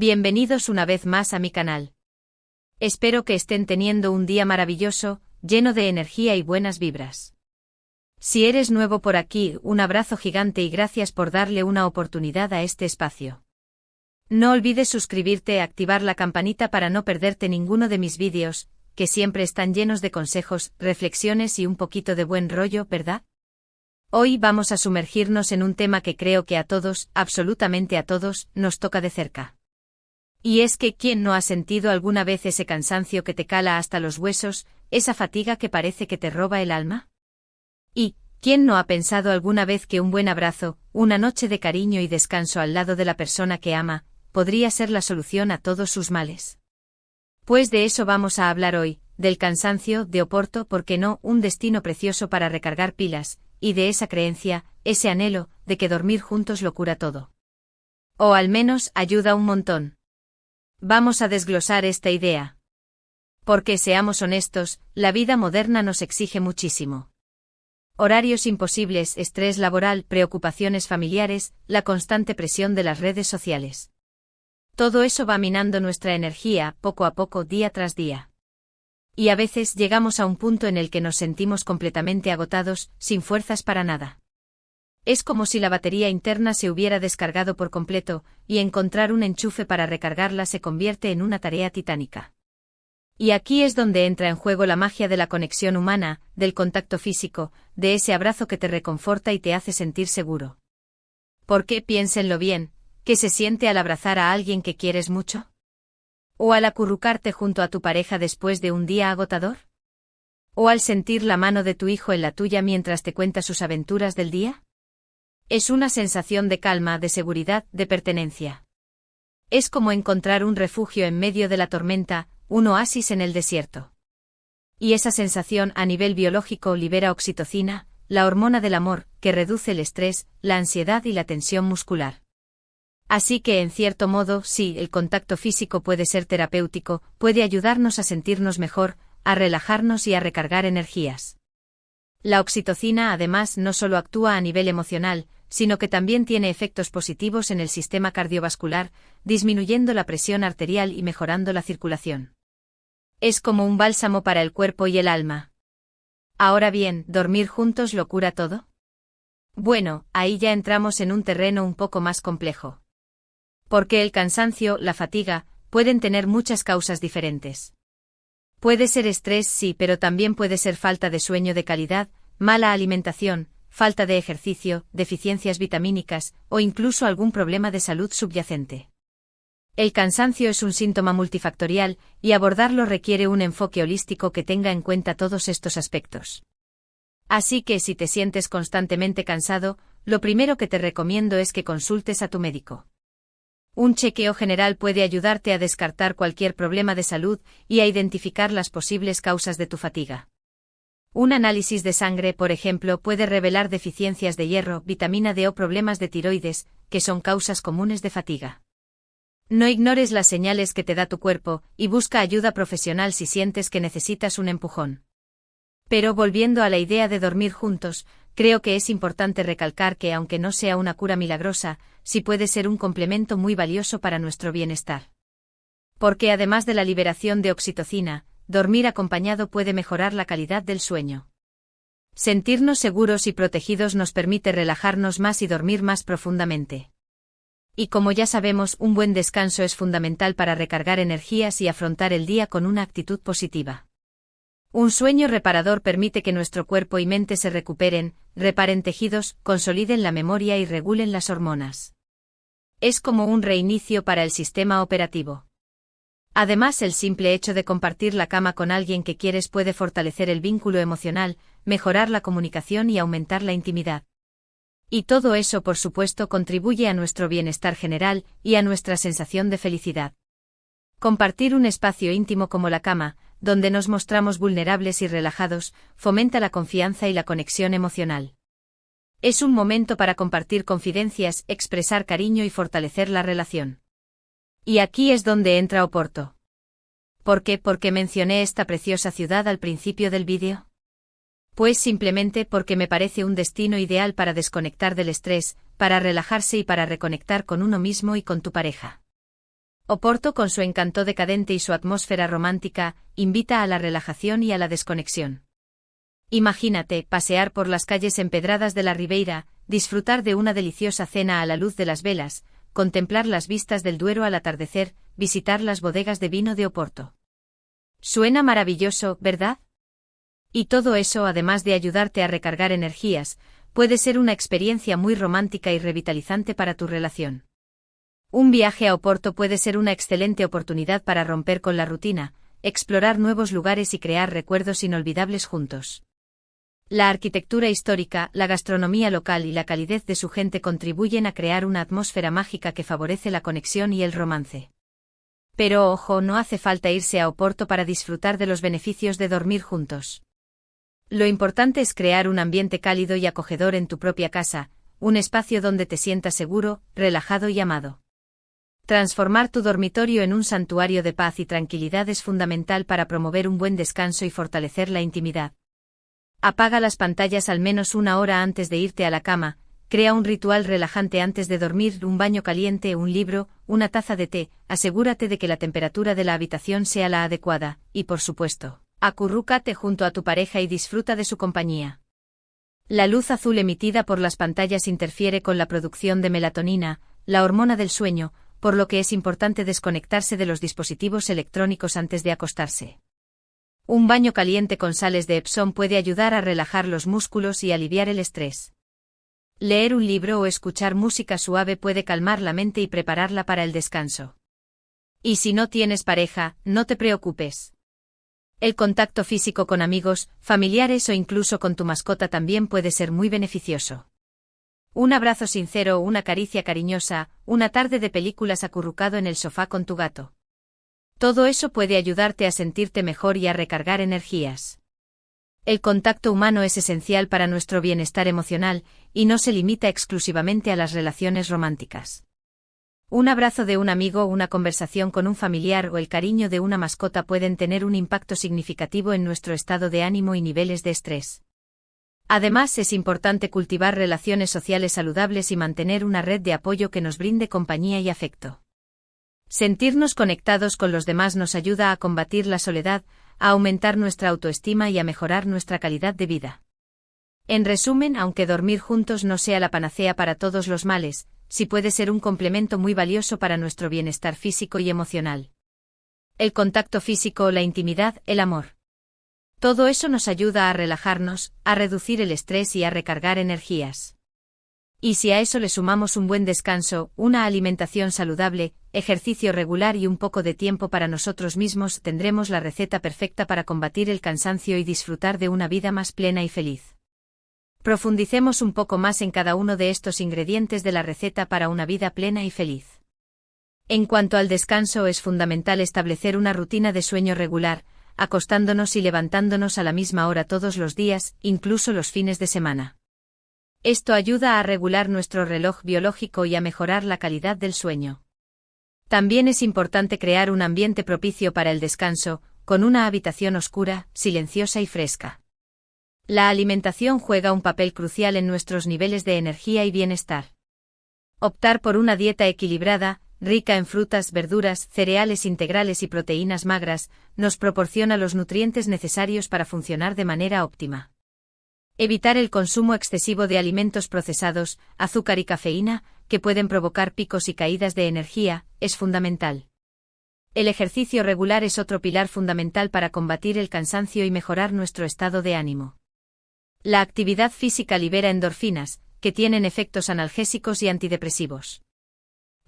Bienvenidos una vez más a mi canal. Espero que estén teniendo un día maravilloso, lleno de energía y buenas vibras. Si eres nuevo por aquí, un abrazo gigante y gracias por darle una oportunidad a este espacio. No olvides suscribirte y activar la campanita para no perderte ninguno de mis vídeos, que siempre están llenos de consejos, reflexiones y un poquito de buen rollo, ¿verdad? Hoy vamos a sumergirnos en un tema que creo que a todos, absolutamente a todos, nos toca de cerca. Y es que ¿quién no ha sentido alguna vez ese cansancio que te cala hasta los huesos, esa fatiga que parece que te roba el alma? ¿Y quién no ha pensado alguna vez que un buen abrazo, una noche de cariño y descanso al lado de la persona que ama, podría ser la solución a todos sus males? Pues de eso vamos a hablar hoy, del cansancio, de Oporto, ¿por qué no?, un destino precioso para recargar pilas, y de esa creencia, ese anhelo, de que dormir juntos lo cura todo. O al menos ayuda un montón. Vamos a desglosar esta idea. Porque seamos honestos, la vida moderna nos exige muchísimo. Horarios imposibles, estrés laboral, preocupaciones familiares, la constante presión de las redes sociales. Todo eso va minando nuestra energía, poco a poco, día tras día. Y a veces llegamos a un punto en el que nos sentimos completamente agotados, sin fuerzas para nada. Es como si la batería interna se hubiera descargado por completo, y encontrar un enchufe para recargarla se convierte en una tarea titánica. Y aquí es donde entra en juego la magia de la conexión humana, del contacto físico, de ese abrazo que te reconforta y te hace sentir seguro. Porque, piénsenlo bien, ¿qué se siente al abrazar a alguien que quieres mucho? ¿O al acurrucarte junto a tu pareja después de un día agotador? ¿O al sentir la mano de tu hijo en la tuya mientras te cuenta sus aventuras del día? Es una sensación de calma, de seguridad, de pertenencia. Es como encontrar un refugio en medio de la tormenta, un oasis en el desierto. Y esa sensación a nivel biológico libera oxitocina, la hormona del amor, que reduce el estrés, la ansiedad y la tensión muscular. Así que en cierto modo, sí, el contacto físico puede ser terapéutico, puede ayudarnos a sentirnos mejor, a relajarnos y a recargar energías. La oxitocina además no solo actúa a nivel emocional, sino que también tiene efectos positivos en el sistema cardiovascular, disminuyendo la presión arterial y mejorando la circulación. Es como un bálsamo para el cuerpo y el alma. Ahora bien, ¿dormir juntos lo cura todo? Bueno, ahí ya entramos en un terreno un poco más complejo. Porque el cansancio, la fatiga, pueden tener muchas causas diferentes. Puede ser estrés, sí, pero también puede ser falta de sueño de calidad, mala alimentación, falta de ejercicio, deficiencias vitamínicas, o incluso algún problema de salud subyacente. El cansancio es un síntoma multifactorial, y abordarlo requiere un enfoque holístico que tenga en cuenta todos estos aspectos. Así que si te sientes constantemente cansado, lo primero que te recomiendo es que consultes a tu médico. Un chequeo general puede ayudarte a descartar cualquier problema de salud y a identificar las posibles causas de tu fatiga. Un análisis de sangre, por ejemplo, puede revelar deficiencias de hierro, vitamina D o problemas de tiroides, que son causas comunes de fatiga. No ignores las señales que te da tu cuerpo, y busca ayuda profesional si sientes que necesitas un empujón. Pero volviendo a la idea de dormir juntos, creo que es importante recalcar que aunque no sea una cura milagrosa, sí puede ser un complemento muy valioso para nuestro bienestar. Porque además de la liberación de oxitocina, dormir acompañado puede mejorar la calidad del sueño. Sentirnos seguros y protegidos nos permite relajarnos más y dormir más profundamente. Y como ya sabemos, un buen descanso es fundamental para recargar energías y afrontar el día con una actitud positiva. Un sueño reparador permite que nuestro cuerpo y mente se recuperen, reparen tejidos, consoliden la memoria y regulen las hormonas. Es como un reinicio para el sistema operativo. Además, el simple hecho de compartir la cama con alguien que quieres puede fortalecer el vínculo emocional, mejorar la comunicación y aumentar la intimidad. Y todo eso, por supuesto, contribuye a nuestro bienestar general y a nuestra sensación de felicidad. Compartir un espacio íntimo como la cama, donde nos mostramos vulnerables y relajados, fomenta la confianza y la conexión emocional. Es un momento para compartir confidencias, expresar cariño y fortalecer la relación. Y aquí es donde entra Oporto. ¿Por qué? ¿Porque mencioné esta preciosa ciudad al principio del vídeo? Pues simplemente porque me parece un destino ideal para desconectar del estrés, para relajarse y para reconectar con uno mismo y con tu pareja. Oporto, con su encanto decadente y su atmósfera romántica, invita a la relajación y a la desconexión. Imagínate pasear por las calles empedradas de la Ribeira, disfrutar de una deliciosa cena a la luz de las velas, contemplar las vistas del Duero al atardecer, visitar las bodegas de vino de Oporto. Suena maravilloso, ¿verdad? Y todo eso, además de ayudarte a recargar energías, puede ser una experiencia muy romántica y revitalizante para tu relación. Un viaje a Oporto puede ser una excelente oportunidad para romper con la rutina, explorar nuevos lugares y crear recuerdos inolvidables juntos. La arquitectura histórica, la gastronomía local y la calidez de su gente contribuyen a crear una atmósfera mágica que favorece la conexión y el romance. Pero ojo, no hace falta irse a Oporto para disfrutar de los beneficios de dormir juntos. Lo importante es crear un ambiente cálido y acogedor en tu propia casa, un espacio donde te sientas seguro, relajado y amado. Transformar tu dormitorio en un santuario de paz y tranquilidad es fundamental para promover un buen descanso y fortalecer la intimidad. Apaga las pantallas al menos una hora antes de irte a la cama, crea un ritual relajante antes de dormir, un baño caliente, un libro, una taza de té, asegúrate de que la temperatura de la habitación sea la adecuada, y por supuesto, acurrúcate junto a tu pareja y disfruta de su compañía. La luz azul emitida por las pantallas interfiere con la producción de melatonina, la hormona del sueño, por lo que es importante desconectarse de los dispositivos electrónicos antes de acostarse. Un baño caliente con sales de Epsom puede ayudar a relajar los músculos y aliviar el estrés. Leer un libro o escuchar música suave puede calmar la mente y prepararla para el descanso. Y si no tienes pareja, no te preocupes. El contacto físico con amigos, familiares o incluso con tu mascota también puede ser muy beneficioso. Un abrazo sincero o una caricia cariñosa, una tarde de películas acurrucado en el sofá con tu gato. Todo eso puede ayudarte a sentirte mejor y a recargar energías. El contacto humano es esencial para nuestro bienestar emocional, y no se limita exclusivamente a las relaciones románticas. Un abrazo de un amigo, una conversación con un familiar o el cariño de una mascota pueden tener un impacto significativo en nuestro estado de ánimo y niveles de estrés. Además, es importante cultivar relaciones sociales saludables y mantener una red de apoyo que nos brinde compañía y afecto. Sentirnos conectados con los demás nos ayuda a combatir la soledad, a aumentar nuestra autoestima y a mejorar nuestra calidad de vida. En resumen, aunque dormir juntos no sea la panacea para todos los males, sí puede ser un complemento muy valioso para nuestro bienestar físico y emocional. El contacto físico, la intimidad, el amor. Todo eso nos ayuda a relajarnos, a reducir el estrés y a recargar energías. Y si a eso le sumamos un buen descanso, una alimentación saludable, ejercicio regular y un poco de tiempo para nosotros mismos, tendremos la receta perfecta para combatir el cansancio y disfrutar de una vida más plena y feliz. Profundicemos un poco más en cada uno de estos ingredientes de la receta para una vida plena y feliz. En cuanto al descanso, es fundamental establecer una rutina de sueño regular, acostándonos y levantándonos a la misma hora todos los días, incluso los fines de semana. Esto ayuda a regular nuestro reloj biológico y a mejorar la calidad del sueño. También es importante crear un ambiente propicio para el descanso, con una habitación oscura, silenciosa y fresca. La alimentación juega un papel crucial en nuestros niveles de energía y bienestar. Optar por una dieta equilibrada, rica en frutas, verduras, cereales integrales y proteínas magras, nos proporciona los nutrientes necesarios para funcionar de manera óptima. Evitar el consumo excesivo de alimentos procesados, azúcar y cafeína, que pueden provocar picos y caídas de energía, es fundamental. El ejercicio regular es otro pilar fundamental para combatir el cansancio y mejorar nuestro estado de ánimo. La actividad física libera endorfinas, que tienen efectos analgésicos y antidepresivos.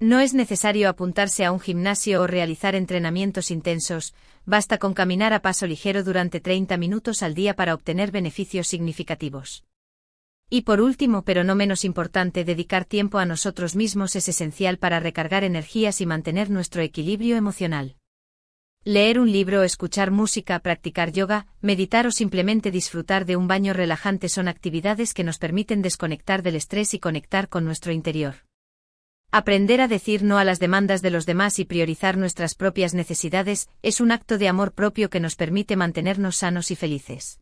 No es necesario apuntarse a un gimnasio o realizar entrenamientos intensos, basta con caminar a paso ligero durante 30 minutos al día para obtener beneficios significativos. Y por último, pero no menos importante, dedicar tiempo a nosotros mismos es esencial para recargar energías y mantener nuestro equilibrio emocional. Leer un libro, escuchar música, practicar yoga, meditar o simplemente disfrutar de un baño relajante son actividades que nos permiten desconectar del estrés y conectar con nuestro interior. Aprender a decir no a las demandas de los demás y priorizar nuestras propias necesidades es un acto de amor propio que nos permite mantenernos sanos y felices.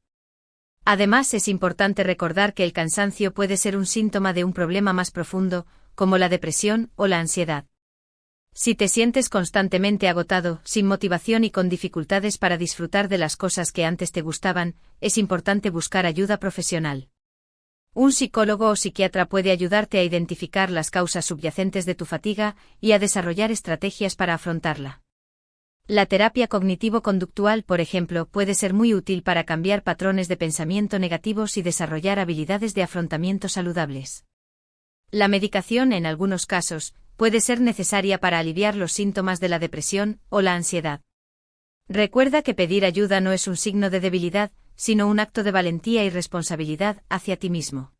Además, es importante recordar que el cansancio puede ser un síntoma de un problema más profundo, como la depresión o la ansiedad. Si te sientes constantemente agotado, sin motivación y con dificultades para disfrutar de las cosas que antes te gustaban, es importante buscar ayuda profesional. Un psicólogo o psiquiatra puede ayudarte a identificar las causas subyacentes de tu fatiga y a desarrollar estrategias para afrontarla. La terapia cognitivo-conductual, por ejemplo, puede ser muy útil para cambiar patrones de pensamiento negativos y desarrollar habilidades de afrontamiento saludables. La medicación, en algunos casos, puede ser necesaria para aliviar los síntomas de la depresión o la ansiedad. Recuerda que pedir ayuda no es un signo de debilidad, sino un acto de valentía y responsabilidad hacia ti mismo.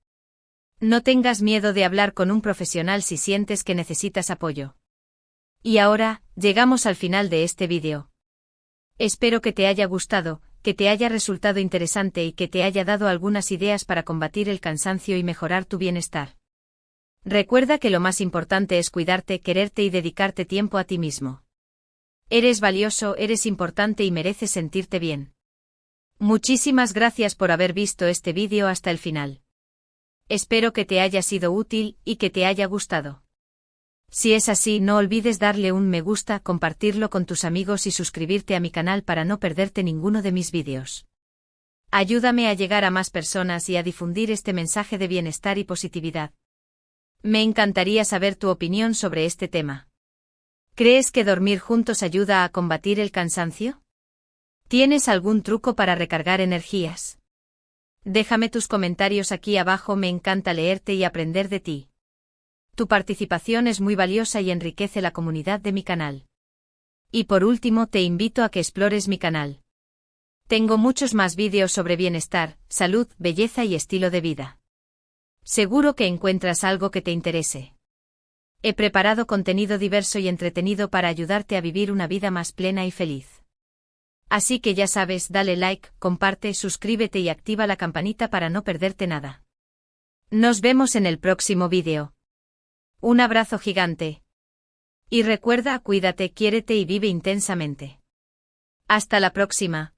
No tengas miedo de hablar con un profesional si sientes que necesitas apoyo. Y ahora, llegamos al final de este vídeo. Espero que te haya gustado, que te haya resultado interesante y que te haya dado algunas ideas para combatir el cansancio y mejorar tu bienestar. Recuerda que lo más importante es cuidarte, quererte y dedicarte tiempo a ti mismo. Eres valioso, eres importante y mereces sentirte bien. Muchísimas gracias por haber visto este vídeo hasta el final. Espero que te haya sido útil y que te haya gustado. Si es así, no olvides darle un me gusta, compartirlo con tus amigos y suscribirte a mi canal para no perderte ninguno de mis vídeos. Ayúdame a llegar a más personas y a difundir este mensaje de bienestar y positividad. Me encantaría saber tu opinión sobre este tema. ¿Crees que dormir juntos ayuda a combatir el cansancio? ¿Tienes algún truco para recargar energías? Déjame tus comentarios aquí abajo, me encanta leerte y aprender de ti. Tu participación es muy valiosa y enriquece la comunidad de mi canal. Y por último, te invito a que explores mi canal. Tengo muchos más vídeos sobre bienestar, salud, belleza y estilo de vida. Seguro que encuentras algo que te interese. He preparado contenido diverso y entretenido para ayudarte a vivir una vida más plena y feliz. Así que ya sabes, dale like, comparte, suscríbete y activa la campanita para no perderte nada. Nos vemos en el próximo vídeo. Un abrazo gigante. Y recuerda, cuídate, quiérete y vive intensamente. Hasta la próxima.